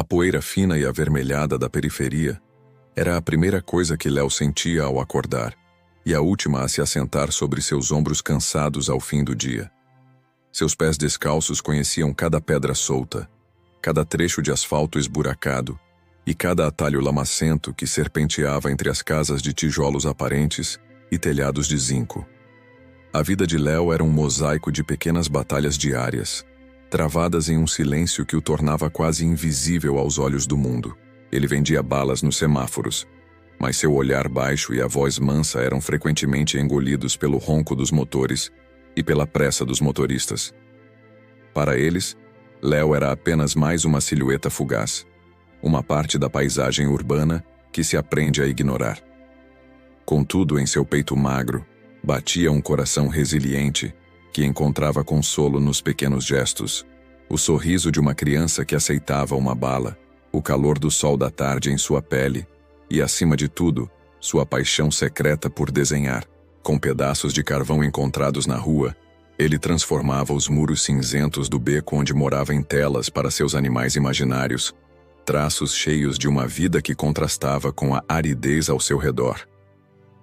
A poeira fina e avermelhada da periferia era a primeira coisa que Léo sentia ao acordar, e a última a se assentar sobre seus ombros cansados ao fim do dia. Seus pés descalços conheciam cada pedra solta, cada trecho de asfalto esburacado e cada atalho lamacento que serpenteava entre as casas de tijolos aparentes e telhados de zinco. A vida de Léo era um mosaico de pequenas batalhas diárias, travadas em um silêncio que o tornava quase invisível aos olhos do mundo. Ele vendia balas nos semáforos, mas seu olhar baixo e a voz mansa eram frequentemente engolidos pelo ronco dos motores e pela pressa dos motoristas. Para eles, Léo era apenas mais uma silhueta fugaz, uma parte da paisagem urbana que se aprende a ignorar. Contudo, em seu peito magro, batia um coração resiliente que encontrava consolo nos pequenos gestos, o sorriso de uma criança que aceitava uma bala, o calor do sol da tarde em sua pele e, acima de tudo, sua paixão secreta por desenhar. Com pedaços de carvão encontrados na rua, ele transformava os muros cinzentos do beco onde morava em telas para seus animais imaginários, traços cheios de uma vida que contrastava com a aridez ao seu redor.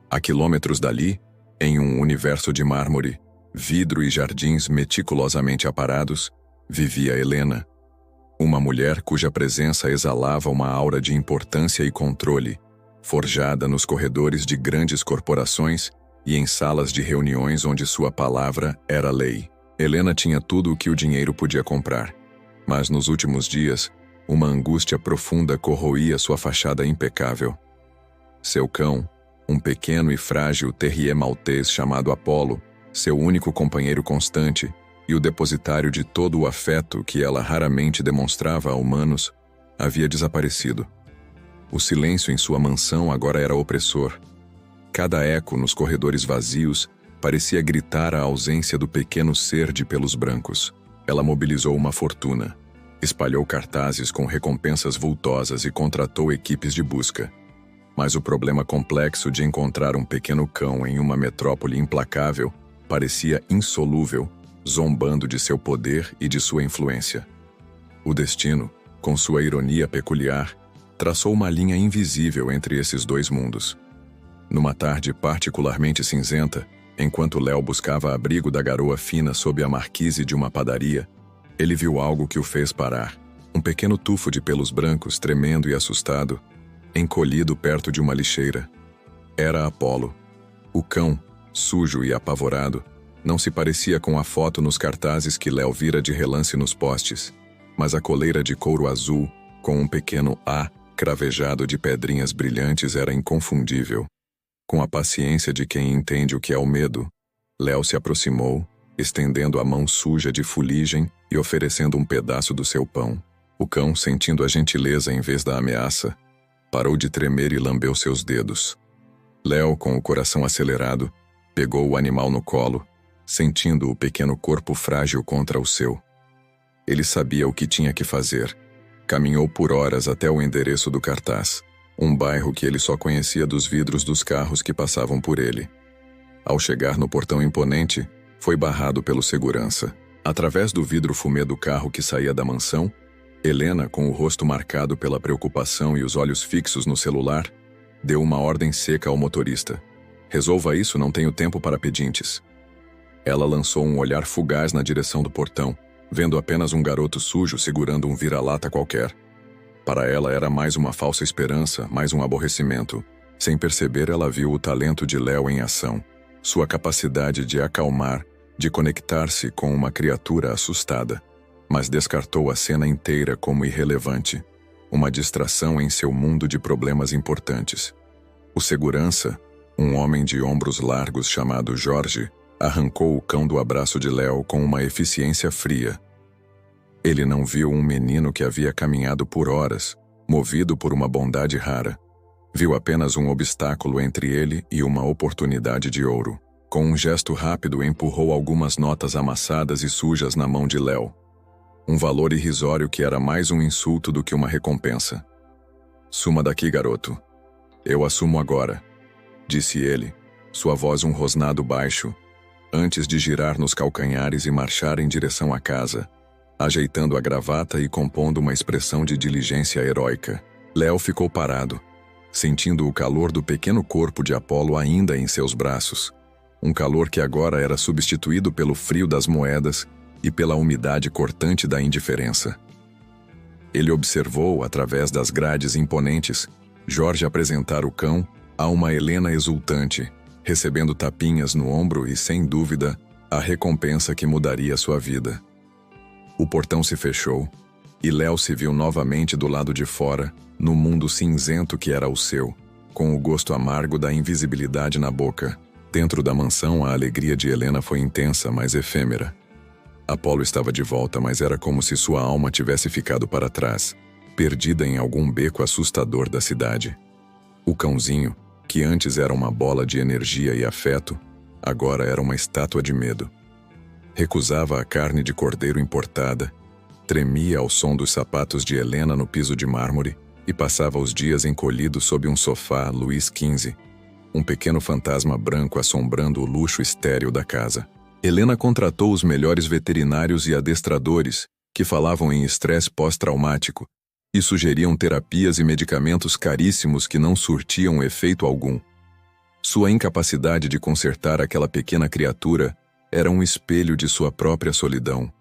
A quilômetros dali, em um universo de mármore, vidro e jardins meticulosamente aparados, vivia Helena, uma mulher cuja presença exalava uma aura de importância e controle, forjada nos corredores de grandes corporações e em salas de reuniões onde sua palavra era lei. Helena tinha tudo o que o dinheiro podia comprar, mas nos últimos dias, uma angústia profunda corroía sua fachada impecável. Seu cão, um pequeno e frágil terrier maltês chamado Apollo, seu único companheiro constante e o depositário de todo o afeto que ela raramente demonstrava a humanos, havia desaparecido. O silêncio em sua mansão agora era opressor. Cada eco nos corredores vazios parecia gritar a ausência do pequeno ser de pelos brancos. Ela mobilizou uma fortuna, espalhou cartazes com recompensas vultosas e contratou equipes de busca. Mas o problema complexo de encontrar um pequeno cão em uma metrópole implacável parecia insolúvel, zombando de seu poder e de sua influência. O destino, com sua ironia peculiar, traçou uma linha invisível entre esses dois mundos. Numa tarde particularmente cinzenta, enquanto Léo buscava abrigo da garoa fina sob a marquise de uma padaria, ele viu algo que o fez parar. Um pequeno tufo de pelos brancos, tremendo e assustado, encolhido perto de uma lixeira. Era Apollo. O cão, sujo e apavorado, não se parecia com a foto nos cartazes que Léo vira de relance nos postes, mas a coleira de couro azul, com um pequeno A cravejado de pedrinhas brilhantes, era inconfundível. Com a paciência de quem entende o que é o medo, Léo se aproximou, estendendo a mão suja de fuligem e oferecendo um pedaço do seu pão. O cão, sentindo a gentileza em vez da ameaça, parou de tremer e lambeu seus dedos. Léo, com o coração acelerado, pegou o animal no colo, sentindo o pequeno corpo frágil contra o seu. Ele sabia o que tinha que fazer. Caminhou por horas até o endereço do cartaz, um bairro que ele só conhecia dos vidros dos carros que passavam por ele. Ao chegar no portão imponente, foi barrado pelo segurança. Através do vidro fumê do carro que saía da mansão, Helena, com o rosto marcado pela preocupação e os olhos fixos no celular, deu uma ordem seca ao motorista. "Resolva isso, não tenho tempo para pedintes." Ela lançou um olhar fugaz na direção do portão, vendo apenas um garoto sujo segurando um vira-lata qualquer. Para ela era mais uma falsa esperança, mais um aborrecimento. Sem perceber, ela viu o talento de Léo em ação, sua capacidade de acalmar, de conectar-se com uma criatura assustada, mas descartou a cena inteira como irrelevante, uma distração em seu mundo de problemas importantes. O segurança, um homem de ombros largos chamado Jorge, arrancou o cão do abraço de Léo com uma eficiência fria. Ele não viu um menino que havia caminhado por horas, movido por uma bondade rara. Viu apenas um obstáculo entre ele e uma oportunidade de ouro. Com um gesto rápido, empurrou algumas notas amassadas e sujas na mão de Léo. Um valor irrisório que era mais um insulto do que uma recompensa. "Suma daqui, garoto. Eu assumo agora", disse ele, sua voz um rosnado baixo, antes de girar nos calcanhares e marchar em direção à casa, ajeitando a gravata e compondo uma expressão de diligência heróica. Léo ficou parado, sentindo o calor do pequeno corpo de Apolo ainda em seus braços. Um calor que agora era substituído pelo frio das moedas e pela umidade cortante da indiferença. Ele observou, através das grades imponentes, Jorge apresentar o cão a uma Helena exultante, recebendo tapinhas no ombro e, sem dúvida, a recompensa que mudaria sua vida. O portão se fechou, e Léo se viu novamente do lado de fora, no mundo cinzento que era o seu, com o gosto amargo da invisibilidade na boca. Dentro da mansão, a alegria de Helena foi intensa, mas efêmera. Apolo estava de volta, mas era como se sua alma tivesse ficado para trás, perdida em algum beco assustador da cidade. O cãozinho, que antes era uma bola de energia e afeto, agora era uma estátua de medo. Recusava a carne de cordeiro importada, tremia ao som dos sapatos de Helena no piso de mármore e passava os dias encolhido sob um sofá Luís XV, um pequeno fantasma branco assombrando o luxo estéril da casa. Helena contratou os melhores veterinários e adestradores, que falavam em estresse pós-traumático, e sugeriam terapias e medicamentos caríssimos que não surtiam efeito algum. Sua incapacidade de consertar aquela pequena criatura era um espelho de sua própria solidão.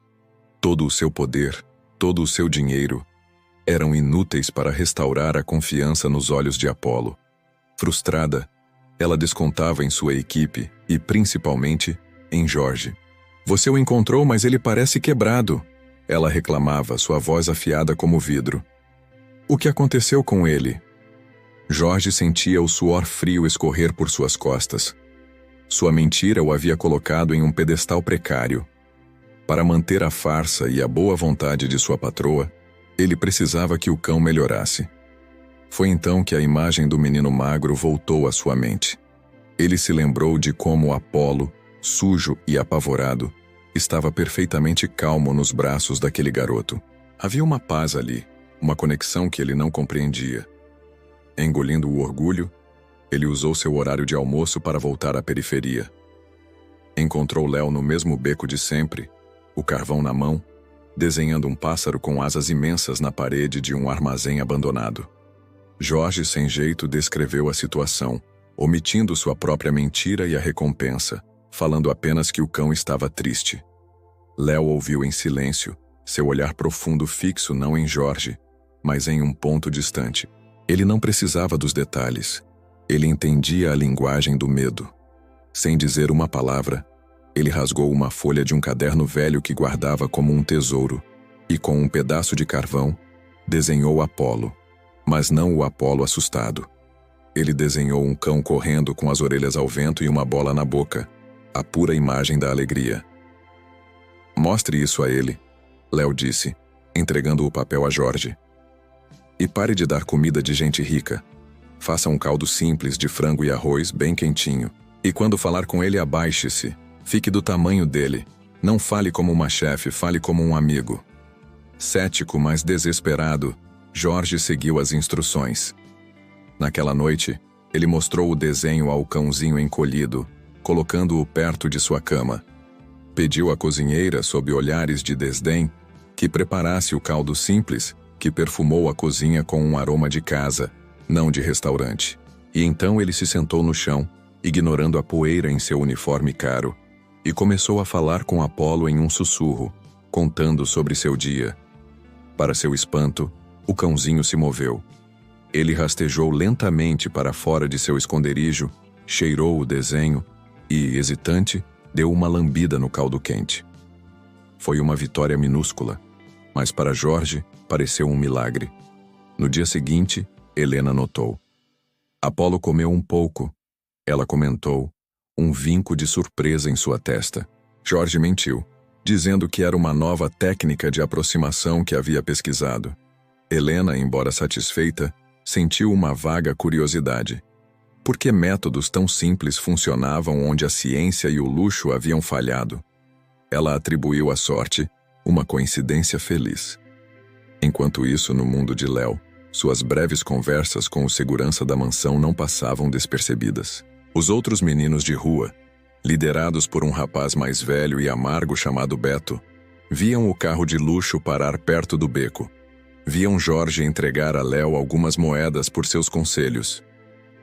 Todo o seu poder, todo o seu dinheiro, eram inúteis para restaurar a confiança nos olhos de Apolo. Frustrada, ela descontava em sua equipe e, principalmente, em Jorge. "Você o encontrou, mas ele parece quebrado", ela reclamava, sua voz afiada como vidro. "O que aconteceu com ele?" Jorge sentia o suor frio escorrer por suas costas. Sua mentira o havia colocado em um pedestal precário. Para manter a farsa e a boa vontade de sua patroa, ele precisava que o cão melhorasse. Foi então que a imagem do menino magro voltou à sua mente. Ele se lembrou de como Apolo, sujo e apavorado, estava perfeitamente calmo nos braços daquele garoto. Havia uma paz ali, uma conexão que ele não compreendia. Engolindo o orgulho, ele usou seu horário de almoço para voltar à periferia. Encontrou Léo no mesmo beco de sempre, o carvão na mão, desenhando um pássaro com asas imensas na parede de um armazém abandonado. Jorge, sem jeito, descreveu a situação, omitindo sua própria mentira e a recompensa, falando apenas que o cão estava triste. Léo ouviu em silêncio, seu olhar profundo fixo não em Jorge, mas em um ponto distante. Ele não precisava dos detalhes. Ele entendia a linguagem do medo. Sem dizer uma palavra, ele rasgou uma folha de um caderno velho que guardava como um tesouro, e com um pedaço de carvão, desenhou Apolo, mas não o Apolo assustado. Ele desenhou um cão correndo com as orelhas ao vento e uma bola na boca, a pura imagem da alegria. "Mostre isso a ele", Léo disse, entregando o papel a Jorge. "E pare de dar comida de gente rica. Faça um caldo simples de frango e arroz bem quentinho. E quando falar com ele, abaixe-se. Fique do tamanho dele. Não fale como uma chefe, fale como um amigo." Cético, mas desesperado, Jorge seguiu as instruções. Naquela noite, ele mostrou o desenho ao cãozinho encolhido, colocando-o perto de sua cama. Pediu à cozinheira, sob olhares de desdém, que preparasse o caldo simples, que perfumou a cozinha com um aroma de casa, não de restaurante. E então ele se sentou no chão, ignorando a poeira em seu uniforme caro, e começou a falar com Apolo em um sussurro, contando sobre seu dia. Para seu espanto, o cãozinho se moveu. Ele rastejou lentamente para fora de seu esconderijo, cheirou o desenho e, hesitante, deu uma lambida no caldo quente. Foi uma vitória minúscula, mas para Jorge pareceu um milagre. No dia seguinte, Helena notou. Apolo comeu um pouco. Ela comentou, um vinco de surpresa em sua testa. Jorge mentiu, dizendo que era uma nova técnica de aproximação que havia pesquisado. Helena, embora satisfeita, sentiu uma vaga curiosidade. Por que métodos tão simples funcionavam onde a ciência e o luxo haviam falhado? Ela atribuiu à sorte uma coincidência feliz. Enquanto isso, no mundo de Léo, suas breves conversas com o segurança da mansão não passavam despercebidas. Os outros meninos de rua, liderados por um rapaz mais velho e amargo chamado Beto, Viam o carro de luxo parar perto do beco. Viam Jorge entregar a Léo algumas moedas por seus conselhos.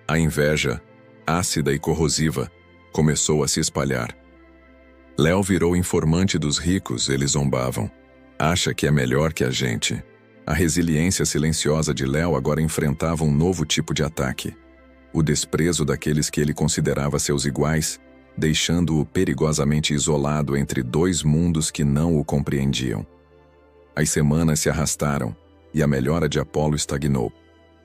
A inveja, ácida e corrosiva, começou a se espalhar. Léo virou informante dos ricos, eles zombavam. Acha que é melhor que a gente. A resiliência silenciosa de Léo agora enfrentava um novo tipo de ataque. O desprezo daqueles que ele considerava seus iguais, deixando-o perigosamente isolado entre dois mundos que não o compreendiam. As semanas se arrastaram e a melhora de Apolo estagnou.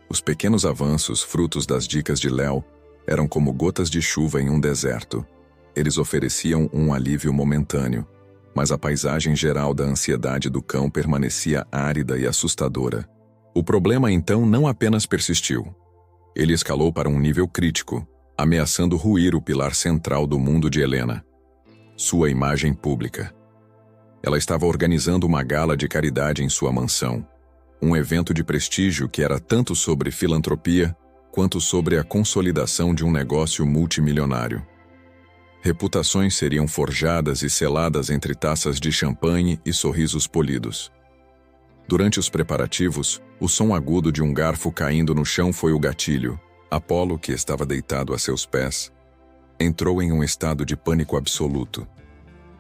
Os pequenos avanços, frutos das dicas de Léo, eram como gotas de chuva em um deserto. Eles ofereciam um alívio momentâneo, mas a paisagem geral da ansiedade do cão permanecia árida e assustadora. O problema então não apenas persistiu. Ele escalou para um nível crítico, ameaçando ruir o pilar central do mundo de Helena: sua imagem pública. Ela estava organizando uma gala de caridade em sua mansão, um evento de prestígio que era tanto sobre filantropia quanto sobre a consolidação de um negócio multimilionário. Reputações seriam forjadas e seladas entre taças de champanhe e sorrisos polidos. Durante os preparativos, o som agudo de um garfo caindo no chão foi o gatilho. Apolo, que estava deitado a seus pés, entrou em um estado de pânico absoluto.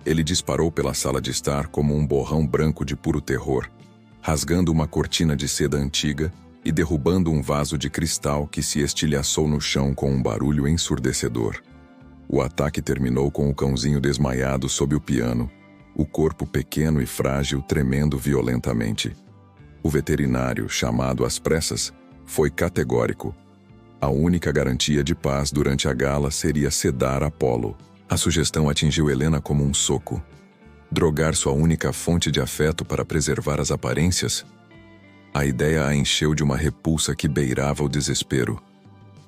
Ele disparou pela sala de estar como um borrão branco de puro terror, rasgando uma cortina de seda antiga e derrubando um vaso de cristal que se estilhaçou no chão com um barulho ensurdecedor. O ataque terminou com o cãozinho desmaiado sob o piano, o corpo pequeno e frágil tremendo violentamente. O veterinário, chamado às pressas, foi categórico. A única garantia de paz durante a gala seria sedar Apolo. A sugestão atingiu Helena como um soco. Drogar sua única fonte de afeto para preservar as aparências? A ideia a encheu de uma repulsa que beirava o desespero.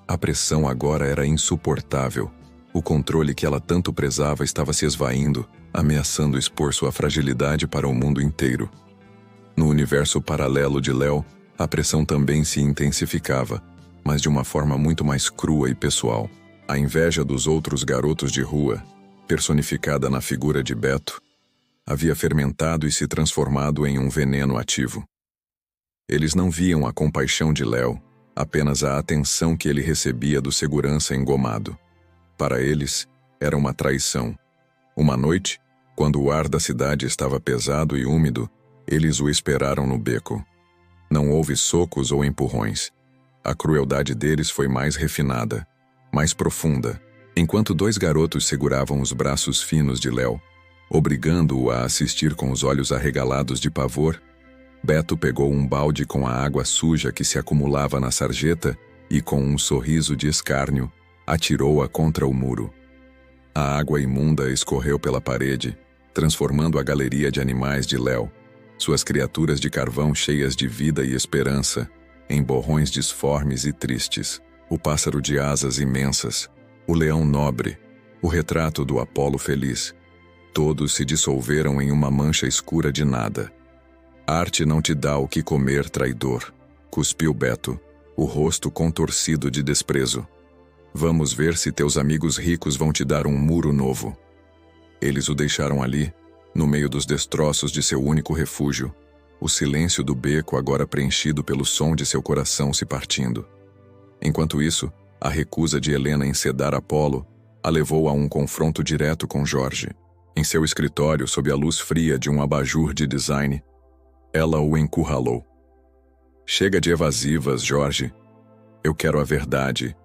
A pressão agora era insuportável. O controle que ela tanto prezava estava se esvaindo, ameaçando expor sua fragilidade para o mundo inteiro. No universo paralelo de Léo, a pressão também se intensificava, mas de uma forma muito mais crua e pessoal. A inveja dos outros garotos de rua, personificada na figura de Beto, havia fermentado e se transformado em um veneno ativo. Eles não viam a compaixão de Léo, apenas a atenção que ele recebia do segurança engomado. Para eles, era uma traição. Uma noite, quando o ar da cidade estava pesado e úmido, eles o esperaram no beco. Não houve socos ou empurrões. A crueldade deles foi mais refinada, mais profunda. Enquanto dois garotos seguravam os braços finos de Léo, obrigando-o a assistir com os olhos arregalados de pavor, Beto pegou um balde com a água suja que se acumulava na sarjeta e, com um sorriso de escárnio, atirou-a contra o muro. A água imunda escorreu pela parede, transformando a galeria de animais de Léo, suas criaturas de carvão cheias de vida e esperança, em borrões disformes e tristes. O pássaro de asas imensas, o leão nobre, o retrato do Apolo feliz. Todos se dissolveram em uma mancha escura de nada. Arte não te dá o que comer, traidor, cuspiu Beto, o rosto contorcido de desprezo. Vamos ver se teus amigos ricos vão te dar um muro novo. Eles o deixaram ali, no meio dos destroços de seu único refúgio, o silêncio do beco agora preenchido pelo som de seu coração se partindo. Enquanto isso, a recusa de Helena em sedar Apolo a levou a um confronto direto com Jorge. Em seu escritório, sob a luz fria de um abajur de design, ela o encurralou. Chega de evasivas, Jorge. Eu quero a verdade.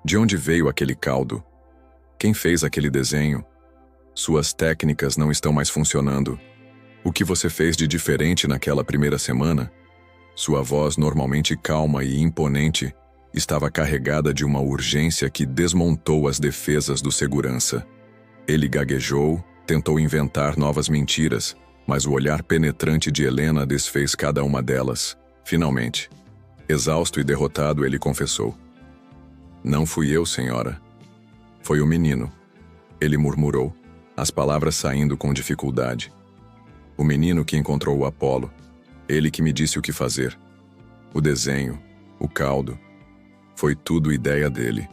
De onde veio aquele caldo? Quem fez aquele desenho? Suas técnicas não estão mais funcionando. O que você fez de diferente naquela primeira semana? Sua voz, normalmente calma e imponente, estava carregada de uma urgência que desmontou as defesas do segurança. Ele gaguejou, tentou inventar novas mentiras, mas o olhar penetrante de Helena desfez cada uma delas. Finalmente, exausto e derrotado, ele confessou: Não fui eu, senhora. Foi o menino. Ele murmurou, as palavras saindo com dificuldade. O menino que encontrou o Apolo. Ele que me disse o que fazer. O desenho, o caldo. Foi tudo ideia dele.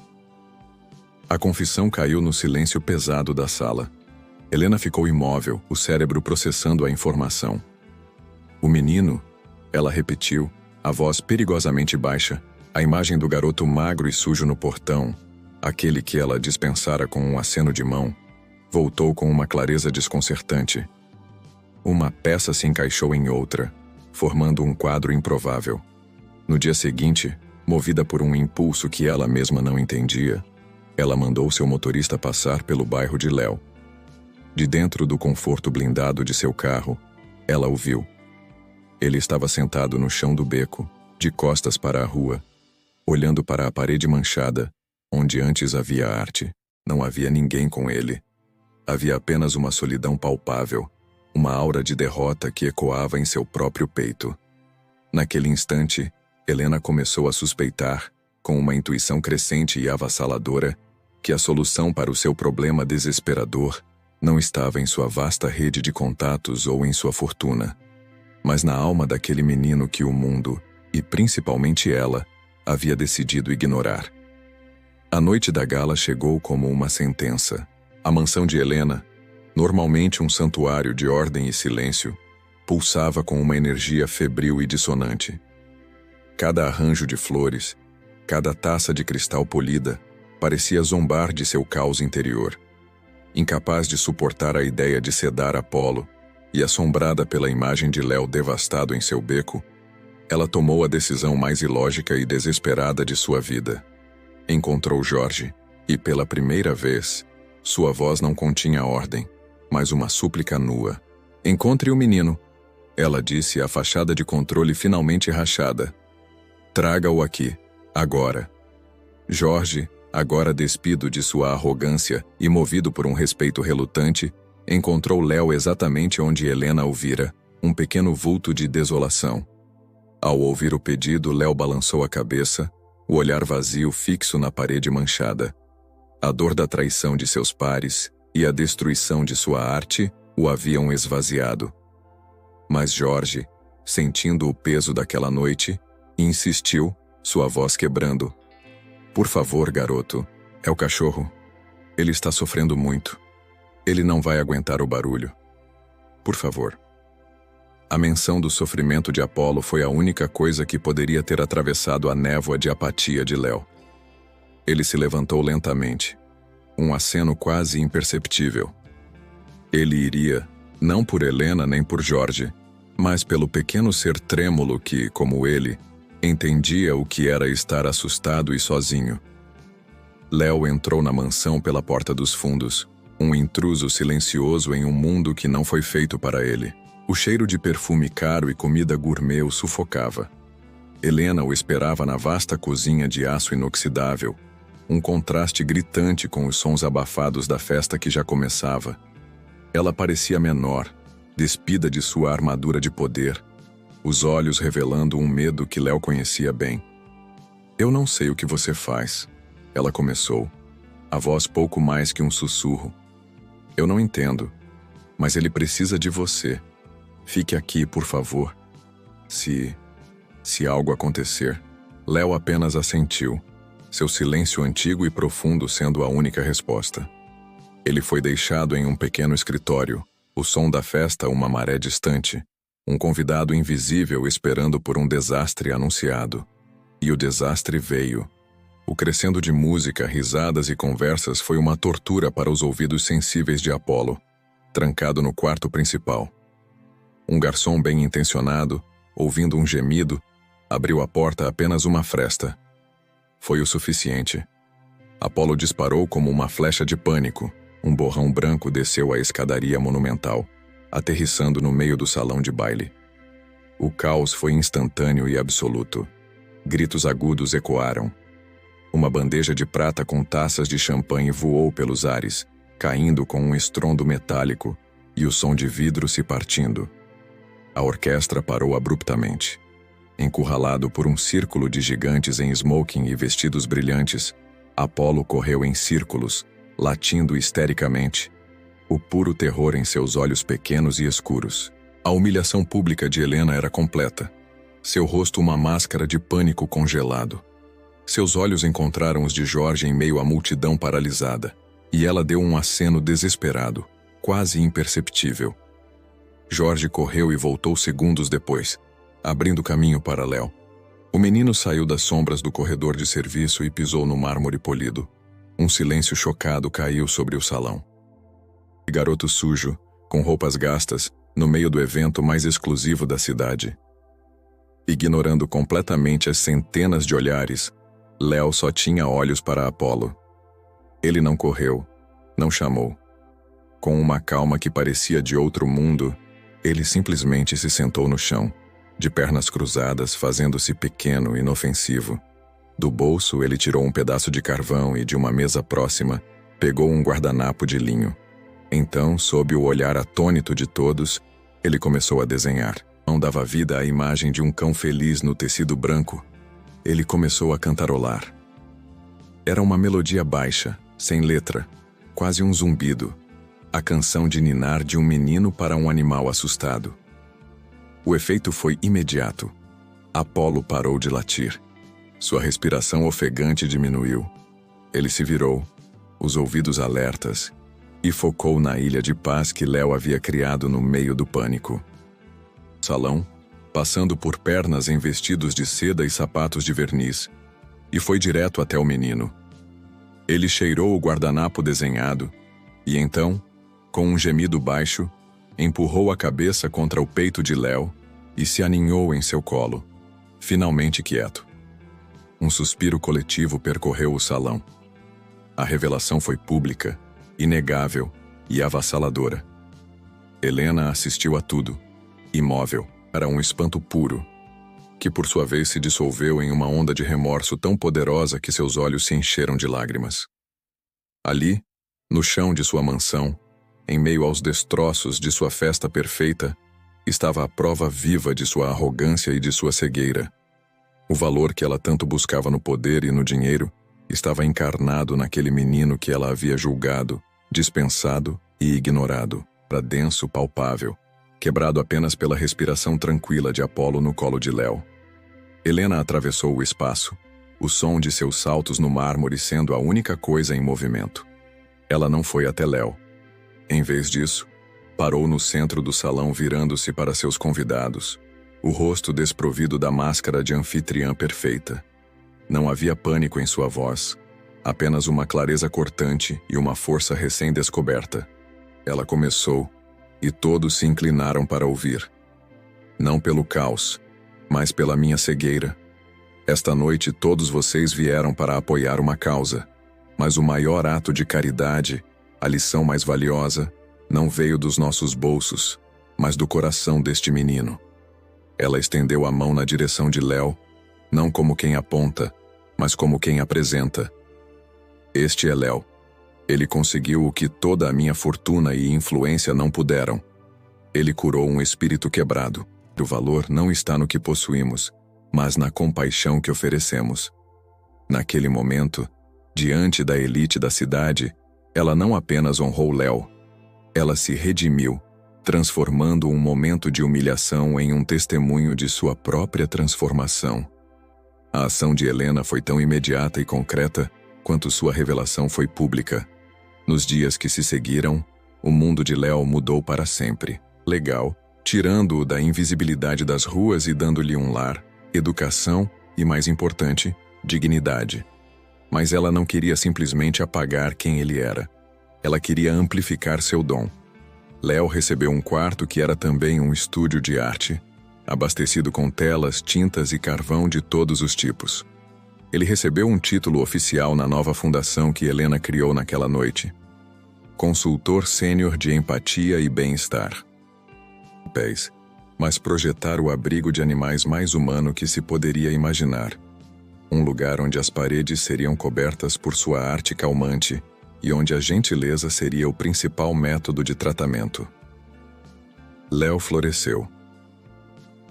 A confissão caiu no silêncio pesado da sala. Helena ficou imóvel, o cérebro processando a informação. O menino, ela repetiu, a voz perigosamente baixa, a imagem do garoto magro e sujo no portão, aquele que ela dispensara com um aceno de mão, voltou com uma clareza desconcertante. Uma peça se encaixou em outra, formando um quadro improvável. No dia seguinte, movida por um impulso que ela mesma não entendia, ela mandou seu motorista passar pelo bairro de Léo. De dentro do conforto blindado de seu carro, ela o viu. Ele estava sentado no chão do beco, de costas para a rua, olhando para a parede manchada, onde antes havia arte. Não havia ninguém com ele. Havia apenas uma solidão palpável, uma aura de derrota que ecoava em seu próprio peito. Naquele instante, Helena começou a suspeitar, com uma intuição crescente e avassaladora, que a solução para o seu problema desesperador não estava em sua vasta rede de contatos ou em sua fortuna, mas na alma daquele menino que o mundo, e principalmente ela, havia decidido ignorar. A noite da gala chegou como uma sentença. A mansão de Helena, normalmente um santuário de ordem e silêncio, pulsava com uma energia febril e dissonante. Cada arranjo de flores, cada taça de cristal polida, parecia zombar de seu caos interior. Incapaz de suportar a ideia de sedar Apolo, e assombrada pela imagem de Léo devastado em seu beco, ela tomou a decisão mais ilógica e desesperada de sua vida. Encontrou Jorge, e pela primeira vez, sua voz não continha ordem, mas uma súplica nua. Encontre o menino, ela disse, a fachada de controle finalmente rachada. Traga-o aqui, agora. Jorge, agora despido de sua arrogância e movido por um respeito relutante, encontrou Léo exatamente onde Helena o vira, um pequeno vulto de desolação. Ao ouvir o pedido, Léo balançou a cabeça, o olhar vazio fixo na parede manchada. A dor da traição de seus pares e a destruição de sua arte o haviam esvaziado. Mas Jorge, sentindo o peso daquela noite, insistiu, sua voz quebrando. Por favor, garoto, é o cachorro. Ele está sofrendo muito. Ele não vai aguentar o barulho. Por favor. A menção do sofrimento de Apolo foi a única coisa que poderia ter atravessado a névoa de apatia de Léo. Ele se levantou lentamente, um aceno quase imperceptível. Ele iria, não por Helena nem por Jorge, mas pelo pequeno ser trêmulo que, como ele, entendia o que era estar assustado e sozinho. Léo entrou na mansão pela porta dos fundos, um intruso silencioso em um mundo que não foi feito para ele. O cheiro de perfume caro e comida gourmet o sufocava. Helena o esperava na vasta cozinha de aço inoxidável, um contraste gritante com os sons abafados da festa que já começava. Ela parecia menor, despida de sua armadura de poder, os olhos revelando um medo que Léo conhecia bem. Eu não sei o que você faz, ela começou, a voz pouco mais que um sussurro. Eu não entendo, mas ele precisa de você. Fique aqui, por favor. Se algo acontecer. Léo apenas assentiu, seu silêncio antigo e profundo sendo a única resposta. Ele foi deixado em um pequeno escritório, o som da festa uma maré distante, um convidado invisível esperando por um desastre anunciado. E o desastre veio. O crescendo de música, risadas e conversas foi uma tortura para os ouvidos sensíveis de Apolo, trancado no quarto principal. Um garçom bem intencionado, ouvindo um gemido, abriu a porta apenas uma fresta. Foi o suficiente. Apolo disparou como uma flecha de pânico. Um borrão branco desceu a escadaria monumental, aterrissando no meio do salão de baile. O caos foi instantâneo e absoluto. Gritos agudos ecoaram. Uma bandeja de prata com taças de champanhe voou pelos ares, caindo com um estrondo metálico, e o som de vidro se partindo. A orquestra parou abruptamente. Encurralado por um círculo de gigantes em smoking e vestidos brilhantes, Apolo correu em círculos, latindo histericamente, o puro terror em seus olhos pequenos e escuros. A humilhação pública de Helena era completa. Seu rosto uma máscara de pânico congelado. Seus olhos encontraram os de Jorge em meio à multidão paralisada, e ela deu um aceno desesperado, quase imperceptível. Jorge correu e voltou segundos depois, abrindo caminho para Léo. O menino saiu das sombras do corredor de serviço e pisou no mármore polido. Um silêncio chocado caiu sobre o salão. O garoto sujo, com roupas gastas, no meio do evento mais exclusivo da cidade. Ignorando completamente as centenas de olhares, Léo só tinha olhos para Apolo. Ele não correu, não chamou. Com uma calma que parecia de outro mundo, ele simplesmente se sentou no chão, de pernas cruzadas, fazendo-se pequeno e inofensivo. Do bolso, ele tirou um pedaço de carvão e, de uma mesa próxima, pegou um guardanapo de linho. Então, sob o olhar atônito de todos, ele começou a desenhar. Não dava vida à imagem de um cão feliz no tecido branco. Ele começou a cantarolar. Era uma melodia baixa, sem letra, quase um zumbido. A canção de ninar de um menino para um animal assustado. O efeito foi imediato. Apolo parou de latir. Sua respiração ofegante diminuiu. Ele se virou, os ouvidos alertas, e focou na ilha de paz que Léo havia criado no meio do pânico. Salão, passando por pernas em vestidos de seda e sapatos de verniz, e foi direto até o menino. Ele cheirou o guardanapo desenhado, e então, com um gemido baixo, empurrou a cabeça contra o peito de Léo e se aninhou em seu colo, finalmente quieto. Um suspiro coletivo percorreu o salão. A revelação foi pública, inegável e avassaladora. Helena assistiu a tudo, imóvel, era um espanto puro, que por sua vez se dissolveu em uma onda de remorso tão poderosa que seus olhos se encheram de lágrimas. Ali, no chão de sua mansão, em meio aos destroços de sua festa perfeita, estava a prova viva de sua arrogância e de sua cegueira. O valor que ela tanto buscava no poder e no dinheiro estava encarnado naquele menino que ela havia julgado, dispensado e ignorado, para denso, palpável, quebrado apenas pela respiração tranquila de Apolo no colo de Léo. Helena atravessou o espaço, o som de seus saltos no mármore sendo a única coisa em movimento. Ela não foi até Léo. Em vez disso, parou no centro do salão virando-se para seus convidados, o rosto desprovido da máscara de anfitriã perfeita. Não havia pânico em sua voz, apenas uma clareza cortante e uma força recém-descoberta. Ela começou, e todos se inclinaram para ouvir. Não pelo caos, mas pela minha cegueira. Esta noite todos vocês vieram para apoiar uma causa, mas o maior ato de caridade, a lição mais valiosa, não veio dos nossos bolsos, mas do coração deste menino. Ela estendeu a mão na direção de Léo, não como quem aponta, mas como quem apresenta. Este é Léo. Ele conseguiu o que toda a minha fortuna e influência não puderam. Ele curou um espírito quebrado. O valor não está no que possuímos, mas na compaixão que oferecemos. Naquele momento, diante da elite da cidade, ela não apenas honrou Léo, ela se redimiu, transformando um momento de humilhação em um testemunho de sua própria transformação. A ação de Helena foi tão imediata e concreta quanto sua revelação foi pública. Nos dias que se seguiram, o mundo de Léo mudou para sempre. Legal, tirando-o da invisibilidade das ruas e dando-lhe um lar, educação e, mais importante, dignidade. Mas ela não queria simplesmente apagar quem ele era. Ela queria amplificar seu dom. Léo recebeu um quarto que era também um estúdio de arte, abastecido com telas, tintas e carvão de todos os tipos. Ele recebeu um título oficial na nova fundação que Helena criou naquela noite. Consultor Sênior de Empatia e Bem-Estar. Mas projetar o abrigo de animais mais humano que se poderia imaginar. Um lugar onde as paredes seriam cobertas por sua arte calmante e onde a gentileza seria o principal método de tratamento. Léo floresceu.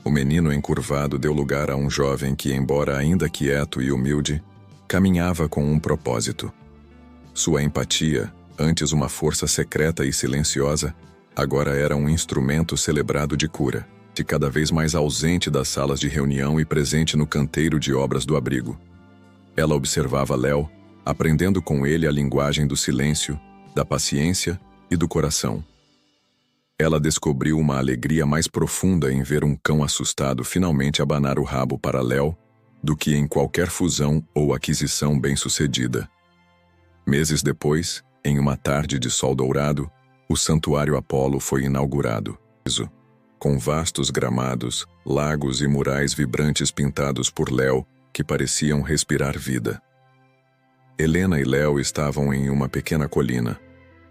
O menino encurvado deu lugar a um jovem que, embora ainda quieto e humilde, caminhava com um propósito. Sua empatia, antes uma força secreta e silenciosa, agora era um instrumento celebrado de cura, de cada vez mais ausente das salas de reunião e presente no canteiro de obras do abrigo. Ela observava Léo, aprendendo com ele a linguagem do silêncio, da paciência e do coração. Ela descobriu uma alegria mais profunda em ver um cão assustado finalmente abanar o rabo para Léo do que em qualquer fusão ou aquisição bem-sucedida. Meses depois, em uma tarde de sol dourado, o Santuário Apolo foi inaugurado, com vastos gramados, lagos e murais vibrantes pintados por Léo que pareciam respirar vida. Helena e Léo estavam em uma pequena colina,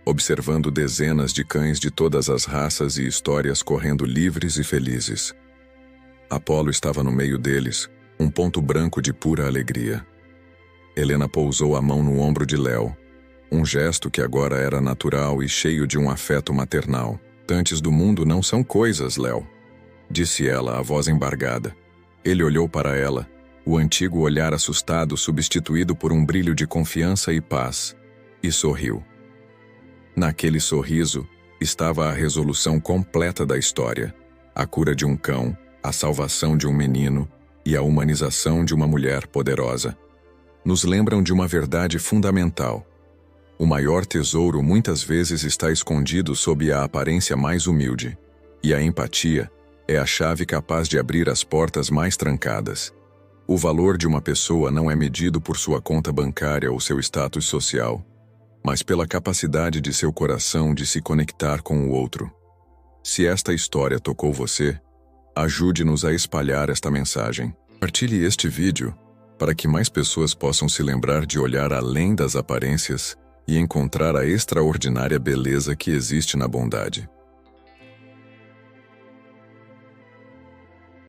observando dezenas de cães de todas as raças e histórias correndo livres e felizes. Apolo estava no meio deles, um ponto branco de pura alegria. Helena pousou a mão no ombro de Léo, um gesto que agora era natural e cheio de um afeto maternal. Antes do mundo não são coisas, Léo, disse ela, a voz embargada. Ele olhou para ela, o antigo olhar assustado substituído por um brilho de confiança e paz, e sorriu. Naquele sorriso estava a resolução completa da história, a cura de um cão, a salvação de um menino e a humanização de uma mulher poderosa. Nos lembram de uma verdade fundamental. O maior tesouro muitas vezes está escondido sob a aparência mais humilde, e a empatia é a chave capaz de abrir as portas mais trancadas. O valor de uma pessoa não é medido por sua conta bancária ou seu status social, mas pela capacidade de seu coração de se conectar com o outro. Se esta história tocou você, ajude-nos a espalhar esta mensagem. Compartilhe este vídeo para que mais pessoas possam se lembrar de olhar além das aparências e encontrar a extraordinária beleza que existe na bondade.